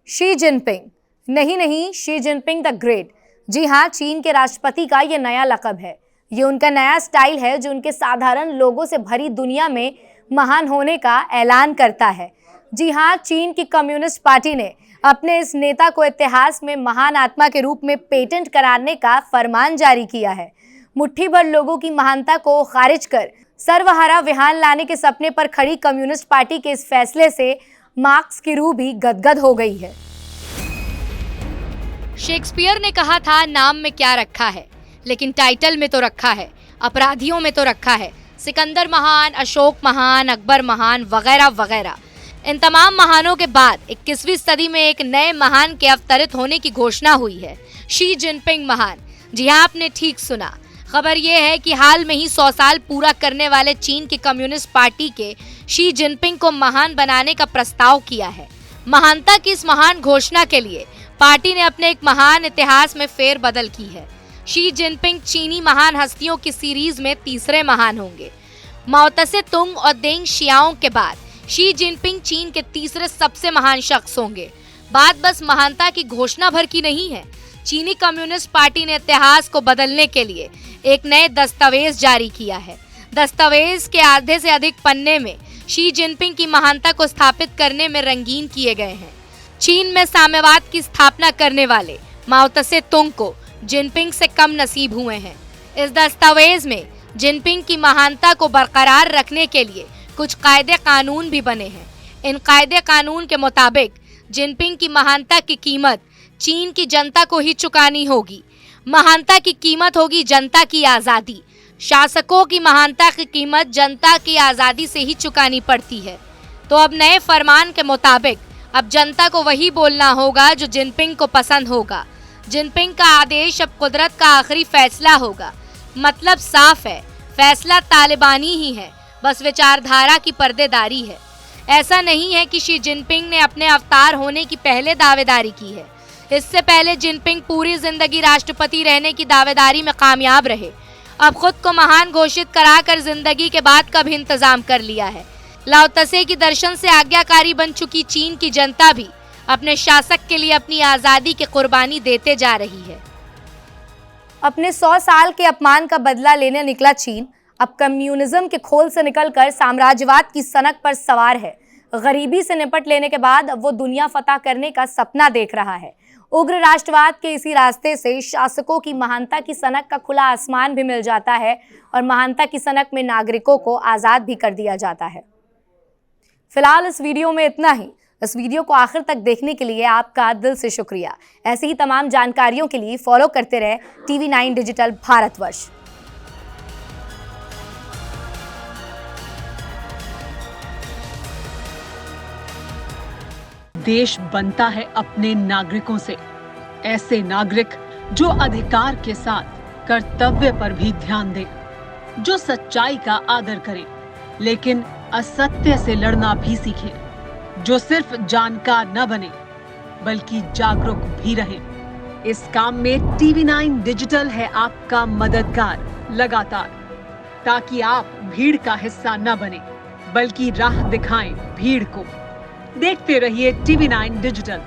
Xi Jinping नहीं, Xi Jinping the great. जी हाँ, चीन के राष्ट्रपति का ये नया लक़ब है। ये उनका नया स्टाइल है जो उनके साधारण लोगों से भरी दुनिया में महान होने का ऐलान करता है। जी हाँ, चीन की कम्युनिस्ट पार्टी ने अपने इस नेता को इतिहास में महान आत्मा के रूप में पेटेंट कराने का फरमान जारी किया है। मुट्ठी भर लोगों की महानता को खारिज कर सर्वहारा विहान लाने के सपने पर खड़ी कम्युनिस्ट पार्टी के इस फैसले से मार्क्स की रूह भी गदगद हो गई है। शेक्सपियर ने कहा था, नाम में क्या रखा है, लेकिन टाइटल में तो रखा है, अपराधियों में तो रखा है। सिकंदर महान, अशोक महान, अकबर महान वगैरह वगैरह। इन तमाम महानों के बाद 21वीं सदी में एक नए महान के अवतरित होने की घोषणा हुई है, शी जिनपिंग महान। जी हाँ, आपने ठीक सुना। खबर यह है कि हाल में ही 100 साल पूरा करने वाले चीन की कम्युनिस्ट पार्टी के शी जिनपिंग को महान बनाने का प्रस्ताव किया है। महानता की इस महान घोषणा के लिए पार्टी ने अपने एक महान इतिहास में फेरबदल की है। शी जिनपिंग चीनी महान हस्तियों की सीरीज में तीसरे महान होंगे। माओ त्से तुंग और देंग शियाओ के बाद शी जिनपिंग चीन के तीसरे सबसे महान शख्स होंगे। बात बस महानता की घोषणा भर की नहीं है। चीनी कम्युनिस्ट पार्टी ने इतिहास को बदलने के लिए एक नए दस्तावेज जारी किया है। दस्तावेज के आधे से अधिक पन्ने में शी जिनपिंग की महानता को स्थापित करने में रंगीन किए गए हैं। चीन में साम्यवाद की स्थापना करने वाले माओ त्से तुंग को जिनपिंग से कम नसीब हुए हैं। इस दस्तावेज में जिनपिंग की महानता को बरकरार रखने के लिए कुछ कायदे कानून भी बने हैं। इन कायदे कानून के मुताबिक जिनपिंग की महानता की कीमत चीन की जनता को ही चुकानी होगी। महानता की कीमत होगी जनता की आज़ादी। शासकों की महानता की कीमत जनता की आज़ादी से ही चुकानी पड़ती है। तो अब नए फरमान के मुताबिक अब जनता को वही बोलना होगा जो जिनपिंग को पसंद होगा। जिनपिंग का आदेश अब कुदरत का आखिरी फैसला होगा। मतलब साफ है, फैसला तालिबानी ही है, बस विचारधारा की पर्देदारी है। ऐसा नहीं है कि शी जिनपिंग ने अपने अवतार होने की पहले दावेदारी की है। इससे पहले जिनपिंग पूरी जिंदगी राष्ट्रपति रहने की दावेदारी में कामयाब रहे। अब खुद को महान घोषित कराकर जिंदगी के बाद का भी इंतजाम कर लिया है। लाओ त्से की दर्शन से आज्ञाकारी बन चुकी चीन की जनता भी अपने शासक के लिए अपनी आज़ादी की कुर्बानी देते जा रही है। अपने 100 साल के अपमान का बदला लेने निकला चीन अब कम्युनिज्म के खोल से निकलकर साम्राज्यवाद की सनक पर सवार है। गरीबी से निपट लेने के बाद अब वो दुनिया फतह करने का सपना देख रहा है। उग्र राष्ट्रवाद के इसी रास्ते से शासकों की महानता की सनक का खुला आसमान भी मिल जाता है और महानता की सनक में नागरिकों को आज़ाद भी कर दिया जाता है। फिलहाल इस वीडियो में इतना ही। इस वीडियो को आखिर तक देखने के लिए आपका दिल से शुक्रिया। ऐसी ही तमाम जानकारियों के लिए फॉलो करते रहे TV9 डिजिटल भारतवर्ष। देश बनता है अपने नागरिकों से। ऐसे नागरिक जो अधिकार के साथ कर्तव्य पर भी ध्यान दें, जो सच्चाई का आदर करें लेकिन असत्य से लड़ना भी सीखें, जो सिर्फ जानकार न बने बल्कि जागरूक भी रहें। इस काम में TV9 डिजिटल है आपका मददगार लगातार, ताकि आप भीड़ का हिस्सा न बने बल्कि राह दिखाएं भीड़ को। देखते रहिए TV9 डिजिटल।